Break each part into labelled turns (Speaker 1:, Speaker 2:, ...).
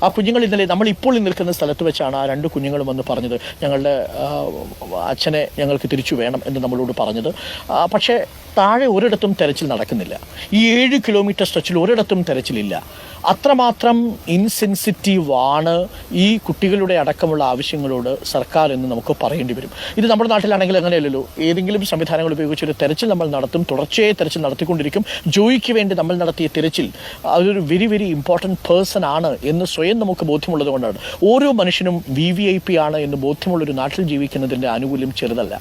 Speaker 1: ആ കുഞ്ഞുങ്ങൾ ഇന്നലെ നമ്മളിപ്പോൾ നിൽക്കുന്ന സ്ഥലത്ത് വെച്ചാണ് ആ 2 കുഞ്ഞുങ്ങളും വന്ന് പറഞ്ഞത് ഞങ്ങളുടെ അച്ഛനെ ഞങ്ങൾക്ക് തിരിച്ചു വേണം എന്ന് നമ്മളോട് പറഞ്ഞത്. പക്ഷേ താഴെ ഒരിടത്തും തെരച്ചിൽ നടക്കുന്നില്ല. ഈ 7 കിലോമീറ്റർ സ്ട്രെച്ചിൽ ഒരിടത്തും തെരച്ചിലില്ല. അത്രമാത്രം ഇൻസെൻസിറ്റീവ് ആണ് ഈ കുട്ടികളുടെ അടക്കമുള്ള ആവശ്യങ്ങളോട് സർക്കാർ എന്ന് നമുക്ക് പറയേണ്ടി വരും. ഇത് നമ്മുടെ നാട്ടിലാണെങ്കിൽ അങ്ങനെയല്ലല്ലോ. ഏതെങ്കിലും സംവിധാനങ്ങൾ ഉപയോഗിച്ച് ഒരു തെരച്ചിൽ നമ്മൾ നടത്തും, തുടർച്ചയായി തെരച്ചിൽ നടത്തിക്കൊണ്ടിരിക്കും. ജോയിക്ക് വേണ്ടി നമ്മൾ നടത്തിയ തെരച്ചിൽ അതൊരു വെരി വെരി ഇമ്പോർട്ടൻറ്റ് പേഴ്സൺ ആണ് എന്ന് സ്വയം നമുക്ക് ബോധ്യമുള്ളത് കൊണ്ടാണ്. ഓരോ മനുഷ്യനും VVIP ആണ് എന്ന് ബോധ്യമുള്ളൊരു നാട്ടിൽ ജീവിക്കുന്നതിൻ്റെ ആനുകൂല്യം ചെറുതല്ല.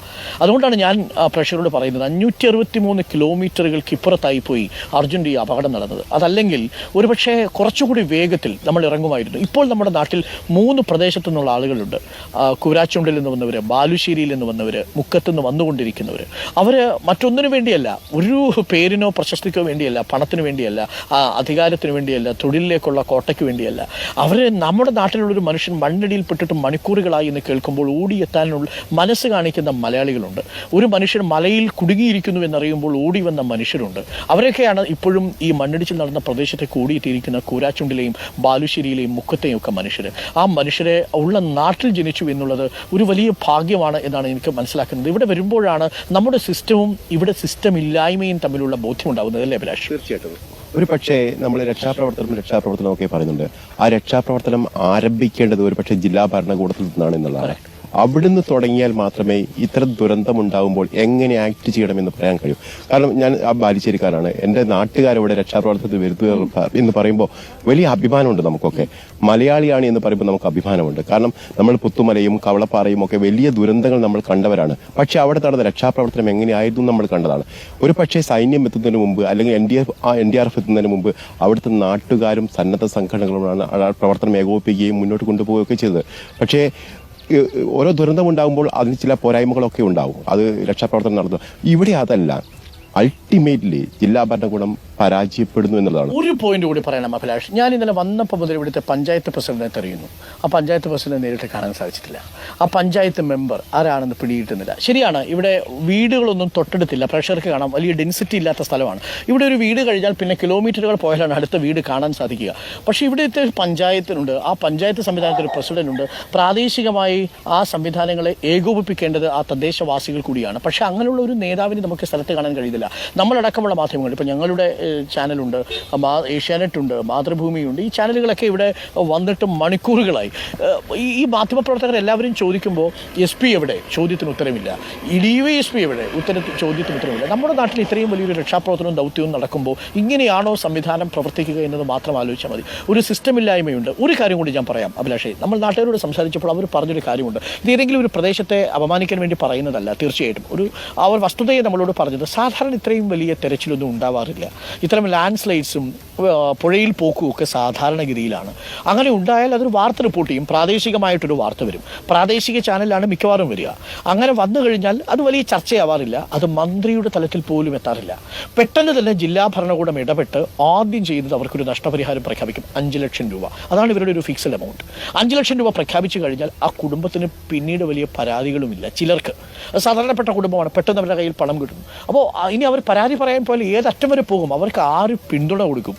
Speaker 1: അതുകൊണ്ടാണ് ഞാൻ പ്രേക്ഷകരോട് പറയുന്നത് 563 കിലോമീറ്ററുകൾക്ക് ഇപ്പുറത്തായി പോയി അർജുൻ്റെ ഈ അപകടം നടന്നത്. അതല്ലെങ്കിൽ ഒരുപക്ഷെ കുറച്ചുകൂടി വേഗത്തിൽ നമ്മൾ ഇറങ്ങുമായിരുന്നു. ഇപ്പോൾ നമ്മുടെ നാട്ടിൽ 3 പ്രദേശത്തു നിന്നുള്ള ആളുകളുണ്ട്. കുരാച്ചുണ്ടിൽ നിന്ന് വന്നവർ, ബാലുശ്ശേരിയിൽ നിന്ന് വന്നവർ, മുക്കത്തു നിന്ന് വന്നുകൊണ്ടിരിക്കുന്നവർ. അവർ മറ്റൊന്നിനു വേണ്ടിയല്ല, ഒരു പേരിനോ പ്രശസ്തിക്കോ വേണ്ടിയല്ല, പണത്തിന് വേണ്ടിയല്ല, അധികാരത്തിന് വേണ്ടിയല്ല, തൊഴിലിലേക്കുള്ള കോട്ടയ്ക്ക് വേണ്ടിയല്ല. അവർ നമ്മുടെ നാട്ടിലുള്ളൊരു മനുഷ്യൻ മണ്ണിടിയിൽപ്പെട്ടിട്ട് മണിക്കൂറുകളായി എന്ന് കേൾക്കുമ്പോൾ ഓടിയെത്താനുള്ള മനസ്സ് കാണിക്കുന്ന മലയാളികളുണ്ട്. ഒരു മനുഷ്യൻ മലയിൽ കുടുങ്ങിയിരിക്കുന്നു എന്നറിയുമ്പോൾ ഓടി വന്ന മനുഷ്യരുണ്ട്. അവരൊക്കെയാണ് ഇപ്പോഴും ഈ മണ്ണിടിച്ചിൽ നടന്ന പ്രദേശത്തേക്ക് ഓടിയെത്തിയിരിക്കുന്ന കൂരാച്ചുണ്ടിലെയും ബാലുശ്ശേരിയിലെയും മുക്കത്തെയും ഒക്കെ മനുഷ്യർ. ആ മനുഷ്യരെ ഉള്ള നാട്ടിൽ ജനിച്ചു എന്നുള്ളത് ഒരു വലിയ ഭാഗ്യമാണ് എന്നാണ് എനിക്ക് മനസ്സിലാക്കുന്നത്. ഇവിടെ വരുമ്പോഴാണ് നമ്മുടെ സിസ്റ്റവും ഇവിടെ സിസ്റ്റം ഇല്ലായ്മയും തമ്മിലുള്ള ബോധ്യമുണ്ടാകുന്നത്. അല്ലേ അഭിലാഷ്?
Speaker 2: തീർച്ചയായിട്ടും. ഒരു പക്ഷേ നമ്മൾ രക്ഷാപ്രവർത്തനം ഒക്കെ പറയുന്നുണ്ട്. ആ രക്ഷാപ്രവർത്തനം ആരംഭിക്കേണ്ടത് ഒരു പക്ഷേ ജില്ലാ ഭരണകൂടത്തിൽ നിന്നാണ് എന്നുള്ളതാണ്. അവിടുന്ന് തുടങ്ങിയാൽ മാത്രമേ ഇത്തരം ദുരന്തം ഉണ്ടാകുമ്പോൾ എങ്ങനെ ആക്ട് ചെയ്യണമെന്ന് പറയാൻ കഴിയും. കാരണം ഞാൻ ആ ബാലുശ്ശേരിക്കാരാണ്. എൻ്റെ നാട്ടുകാരവിടെ രക്ഷാപ്രവർത്തനത്തിൽ വരുത്തുക എന്ന് പറയുമ്പോൾ വലിയ അഭിമാനമുണ്ട് നമുക്കൊക്കെ. മലയാളിയാണ് എന്ന് പറയുമ്പോൾ നമുക്ക് അഭിമാനമുണ്ട്. കാരണം നമ്മൾ പുത്തുമലയും കവളപ്പാറയും ഒക്കെ വലിയ ദുരന്തങ്ങൾ നമ്മൾ കണ്ടവരാണ്. പക്ഷെ അവിടെ നടന്ന രക്ഷാപ്രവർത്തനം എങ്ങനെയായിരുന്നു നമ്മൾ കണ്ടതാണ്. ഒരു പക്ഷേ സൈന്യം എത്തുന്നതിന് മുമ്പ് അല്ലെങ്കിൽ NDRF എത്തുന്നതിന് മുമ്പ് അവിടുത്തെ നാട്ടുകാരും സന്നദ്ധ സംഘടനകളുമാണ് പ്രവർത്തനം ഏകോപിപ്പിക്കുകയും മുന്നോട്ട് കൊണ്ടുപോവുകയൊക്കെ ചെയ്തത്. പക്ഷേ ഓരോ ദുരന്തം ഉണ്ടാകുമ്പോൾ അതിന് ചില പോരായ്മകളൊക്കെ ഉണ്ടാവും. അത് രക്ഷാപ്രവർത്തനം നടത്തുക. ഇവിടെ അതല്ല. അൾട്ടിമേറ്റ്ലി ജില്ലാ ഭരണകൂടം പരാജയപ്പെടുന്നു എന്നുള്ളതാണ്.
Speaker 1: ഒരു പോയിന്റ് കൂടി പറയണം അഭിലാഷ്. ഞാൻ ഇന്നലെ വന്നപ്പോൾ മുതൽ ഇവിടുത്തെ പഞ്ചായത്ത് പ്രസിഡന്റിനെ തെരയുന്നു. ആ പഞ്ചായത്ത് പ്രസിഡന്റ് നേരിട്ട് കാണാൻ സാധിച്ചിട്ടില്ല. ആ പഞ്ചായത്ത് മെമ്പർ ആരാണെന്ന് പിടികിട്ടുന്നില്ല. ശരിയാണ്, ഇവിടെ വീടുകളൊന്നും തൊട്ടടുത്തില്ല. പ്രേക്ഷകർക്ക് കാണാം, വലിയ ഡെൻസിറ്റി ഇല്ലാത്ത സ്ഥലമാണ്. ഇവിടെ ഒരു വീട് കഴിഞ്ഞാൽ പിന്നെ കിലോമീറ്ററുകൾ പോയാലാണ് അടുത്ത വീട് കാണാൻ സാധിക്കുക. പക്ഷേ ഇവിടുത്തെ പഞ്ചായത്തിനുണ്ട്, ആ പഞ്ചായത്ത് സംവിധാനത്തിൽ പ്രസിഡന്റ് ഉണ്ട്. പ്രാദേശികമായി ആ സംവിധാനങ്ങളെ ഏകോപിപ്പിക്കേണ്ടത് ആ തദ്ദേശവാസികൾ കൂടിയാണ്. പക്ഷേ അങ്ങനെയുള്ള ഒരു നേതാവിനെ നമുക്ക് സ്ഥലത്ത് കാണാൻ കഴിയുന്നില്ല. നമ്മളടക്കമുള്ള മാധ്യമങ്ങൾ, ഇപ്പോൾ ഞങ്ങളുടെ ചാനലുണ്ട്, ഏഷ്യാനെറ്റ് ഉണ്ട്, മാതൃഭൂമിയുണ്ട്, ഈ ചാനലുകളൊക്കെ ഇവിടെ വന്നിട്ട് മണിക്കൂറുകളായി. ഈ മാധ്യമപ്രവർത്തകർ എല്ലാവരും ചോദിക്കുമ്പോൾ SP എവിടെ? ചോദ്യത്തിന് ഉത്തരമില്ല. DYSP എവിടെ? ചോദ്യത്തിന് ഉത്തരമില്ല. നമ്മുടെ നാട്ടിൽ ഇത്രയും വലിയൊരു രക്ഷാപ്രവർത്തനവും ദൗത്യവും നടക്കുമ്പോൾ ഇങ്ങനെയാണോ സംവിധാനം പ്രവർത്തിക്കുക എന്നത് മാത്രം ആലോചിച്ചാൽ മതി. ഒരു സിസ്റ്റമില്ലായ്മയുണ്ട്. ഒരു കാര്യം കൂടി ഞാൻ പറയാം അഭിലാഷേ. നമ്മൾ നാട്ടുകാരോട് സംസാരിച്ചപ്പോൾ അവർ പറഞ്ഞൊരു കാര്യമുണ്ട്. ഇത് ഏതെങ്കിലും ഒരു പ്രദേശത്തെ അപമാനിക്കാൻ വേണ്ടി പറയുന്നതല്ല. തീർച്ചയായിട്ടും അവർ വസ്തുതയെ നമ്മളോട് പറഞ്ഞത് സാധാരണ ഇത്രയും വലിയ തെരച്ചിലൊന്നും ഉണ്ടാവാറില്ല. ഇത്തരം ലാൻഡ് സ്ലൈഡ്സും പുഴയിൽ പോക്കും ഒക്കെ സാധാരണഗതിയിലാണ്. അങ്ങനെ ഉണ്ടായാൽ അതൊരു വാർത്ത റിപ്പോർട്ട് ചെയ്യും. പ്രാദേശികമായിട്ടൊരു വാർത്ത വരും. പ്രാദേശിക ചാനലിലാണ് മിക്കവാറും വരിക. അങ്ങനെ വന്നു കഴിഞ്ഞാൽ അത് വലിയ ചർച്ചയാവാറില്ല. അത് മന്ത്രിയുടെ തലത്തിൽ പോലും എത്താറില്ല. പെട്ടെന്ന് തന്നെ ജില്ലാ ഭരണകൂടം ഇടപെട്ട് ആദ്യം ചെയ്യുന്നത് അവർക്കൊരു നഷ്ടപരിഹാരം പ്രഖ്യാപിക്കും. 5 ലക്ഷം രൂപ. അതാണ് ഇവരുടെ ഒരു ഫിക്സഡ് എമൗണ്ട്. 5 ലക്ഷം രൂപ പ്രഖ്യാപിച്ചു കഴിഞ്ഞാൽ ആ കുടുംബത്തിന് പിന്നീട് വലിയ പരാതികളുമില്ല. ചിലർക്ക് സാധാരണപ്പെട്ട കുടുംബമാണ്, പെട്ടെന്ന് അവരുടെ കയ്യിൽ പണം കിട്ടുന്നു. അപ്പോൾ ഇനി അവർ പരാതി പറയാൻ പോലെ ഏതറ്റം വരെ പോകും, അവർക്ക് ആര് പിന്തുണ കൊടുക്കും?